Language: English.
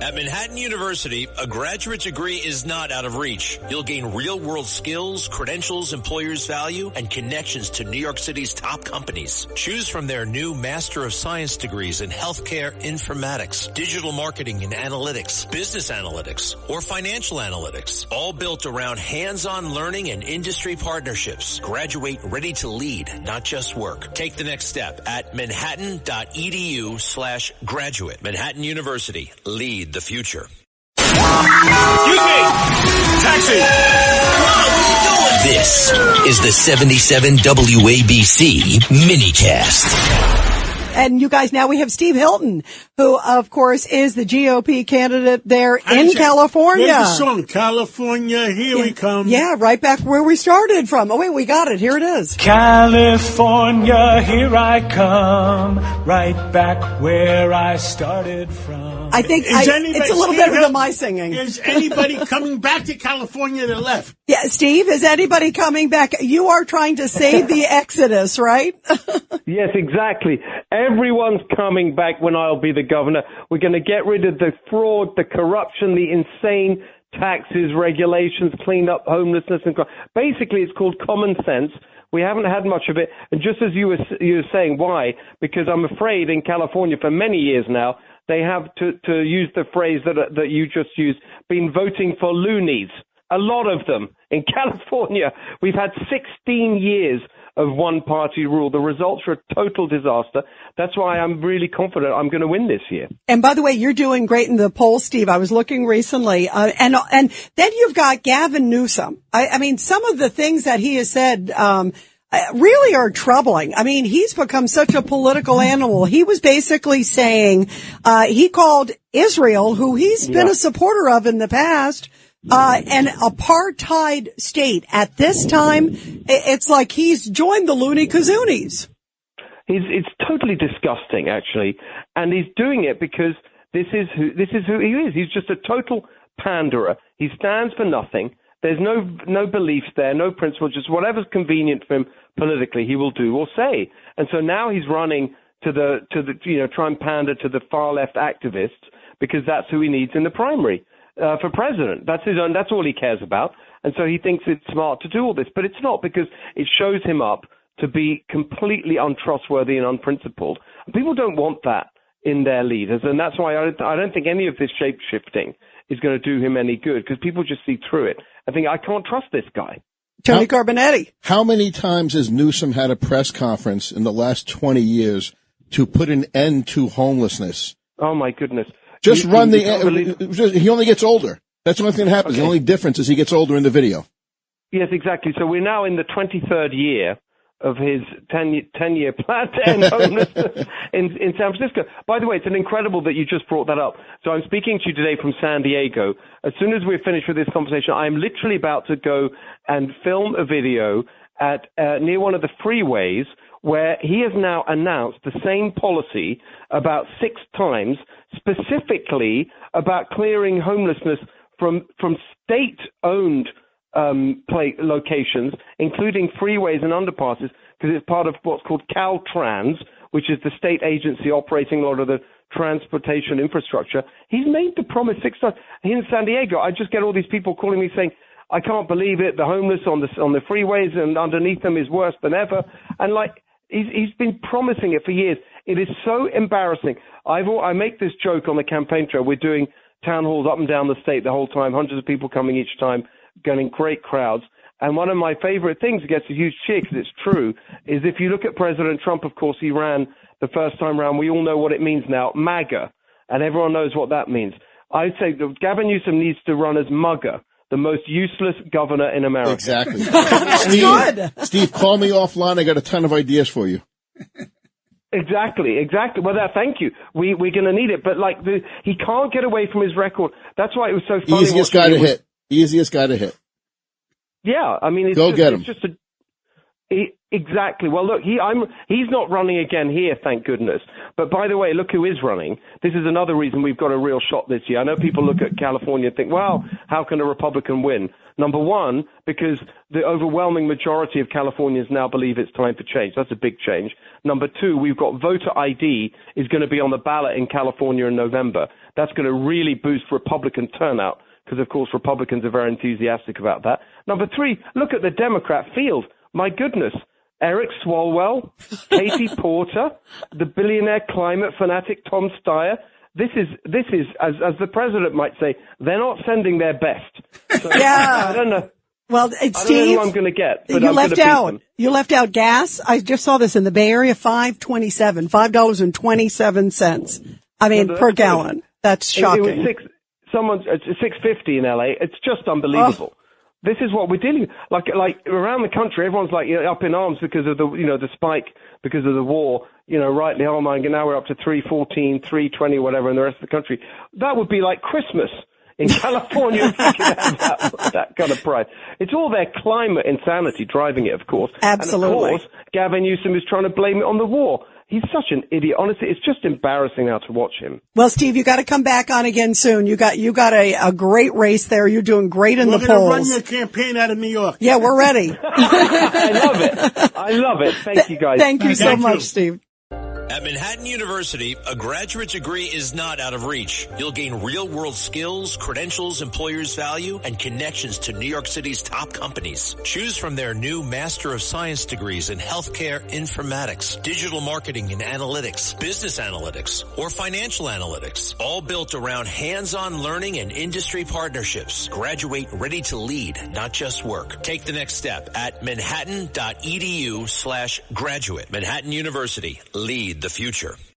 At Manhattan University, a graduate degree is not out of reach. You'll gain real-world skills, credentials employers value, and connections to New York City's top companies. Choose from their new Master of Science degrees in Healthcare Informatics, Digital Marketing and Analytics, Business Analytics, or Financial Analytics, all built around hands-on learning and industry partnerships. Graduate ready to lead, not just work. Take the next step at manhattan.edu/graduate. Manhattan University. Lead the future. Excuse me! Taxi! This is the 77 WABC minicast. And you guys, now we have Steve Hilton, who, of course, is the GOP candidate there in California. There's a song, California, here we come. Yeah, right back where we started from. Oh, wait, we got it. Here it is. California, here I come, right back where I started from. I think it's a little better than my singing. Is anybody coming back to California to the left? Yeah, Steve, is anybody coming back? You are trying to save the exodus, right? Yes, exactly. Everyone's coming back when I'll be the governor. We're going to get rid of the fraud, the corruption, the insane taxes, regulations, clean up homelessness. And basically, it's called common sense. We haven't had much of it. And just as you were saying, why? Because I'm afraid in California for many years now, they have, to use the phrase that you just used, been voting for loonies. A lot of them. In California, we've had 16 years of one-party rule. The results are a total disaster. That's why I'm really confident I'm going to win this year. And by the way, you're doing great in the polls, Steve. I was looking recently. And then you've got Gavin Newsom. I mean, some of the things that he has said really are troubling. I mean, he's become such a political animal. He was basically saying he called Israel, who he's been a supporter of in the past, an apartheid state. At this time, it's like he's joined the loony kazoonies. It's totally disgusting, actually, and he's doing it because this is who he is. He's just a total panderer. He stands for nothing. There's no beliefs there, no principles, just whatever's convenient for him politically, he will do or say. And so now he's running to try and pander to the far left activists because that's who he needs in the primary for president. That's all he cares about. And so he thinks it's smart to do all this, but it's not, because it shows him up to be completely untrustworthy and unprincipled. And people don't want that in their leaders, and that's why I don't think any of this shape-shifting is going to do him any good, because people just see through it. I think I can't trust this guy. Tony Carbonetti. How many times has Newsom had a press conference in the last 20 years to put an end to homelessness? Oh, my goodness. He only gets older. That's the only thing that happens. Okay. The only difference is he gets older in the video. Yes, exactly. So we're now in the 23rd year of his 10-year plan to end homelessness in San Francisco. By the way, it's incredible that you just brought that up. So I'm speaking to you today from San Diego. As soon as we're finished with this conversation, I'm literally about to go and film a video at near one of the freeways where he has now announced the same policy about 6 times, specifically about clearing homelessness from state-owned locations, including freeways and underpasses, because it's part of what's called Caltrans, which is the state agency operating a lot of the transportation infrastructure. He's made the promise 6 times. Here in San Diego, I just get all these people calling me saying, I can't believe it, the homeless on the freeways and underneath them is worse than ever. And he's been promising it for years. It is so embarrassing. I make this joke on the campaign trail. We're doing town halls up and down the state the whole time, hundreds of people coming each time, getting great crowds. And one of my favorite things that gets a huge cheer, because it's true, is if you look at President Trump, of course, he ran the first time round. We all know what it means now, MAGA, and everyone knows what that means. I'd say that Gavin Newsom needs to run as MUGA, the most useless governor in America. Exactly. Steve, call me offline. I got a ton of ideas for you. Exactly. Well, thank you. We're going to need it. But he can't get away from his record. That's why it was so funny. Easiest guy to hit. Yeah, I mean, go get him. Exactly. Well, look, he's not running again here, thank goodness. But by the way, look who is running. This is another reason we've got a real shot this year. I know people look at California and think, well, how can a Republican win? Number one, because the overwhelming majority of Californians now believe it's time for change. That's a big change. Number two, we've got voter ID is going to be on the ballot in California in November. That's going to really boost Republican turnout because, of course, Republicans are very enthusiastic about that. Number 3, look at the Democrat field. My goodness. Eric Swalwell, Katie Porter, the billionaire climate fanatic Tom Steyer. This is as the president might say, they're not sending their best. So, Yeah. I don't know. Well, I don't know Steve, who I'm going to get, but you I'm left gonna beat out. them. You left out gas. I just saw this in the Bay Area, $5.27. I mean, No, per that's gallon. That's It shocking. was it's $6.50 in LA. It's just unbelievable. This is what we're dealing with. Like around the country, everyone's like up in arms because of the spike because of the war. Rightly, oh my, now we're up to 3.14, 3.20, whatever in the rest of the country. That would be like Christmas in California if we could have that kind of price. It's all their climate insanity driving it, of course. Absolutely. And of course, Gavin Newsom is trying to blame it on the war. He's such an idiot. Honestly, it's just embarrassing now to watch him. Well, Steve, you got to come back on again soon. You got a great race there. You're doing great in We're the going to run polls. your campaign out of New York. Yeah, we're ready. I love it. Thank you, guys. Thank you so Thank much, you. Steve. At Manhattan University, a graduate degree is not out of reach. You'll gain real-world skills, credentials employers value, and connections to New York City's top companies. Choose from their new Master of Science degrees in healthcare informatics, digital marketing and analytics, business analytics, or financial analytics, all built around hands-on learning and industry partnerships. Graduate ready to lead, not just work. Take the next step at manhattan.edu/graduate. Manhattan University. Lead the future.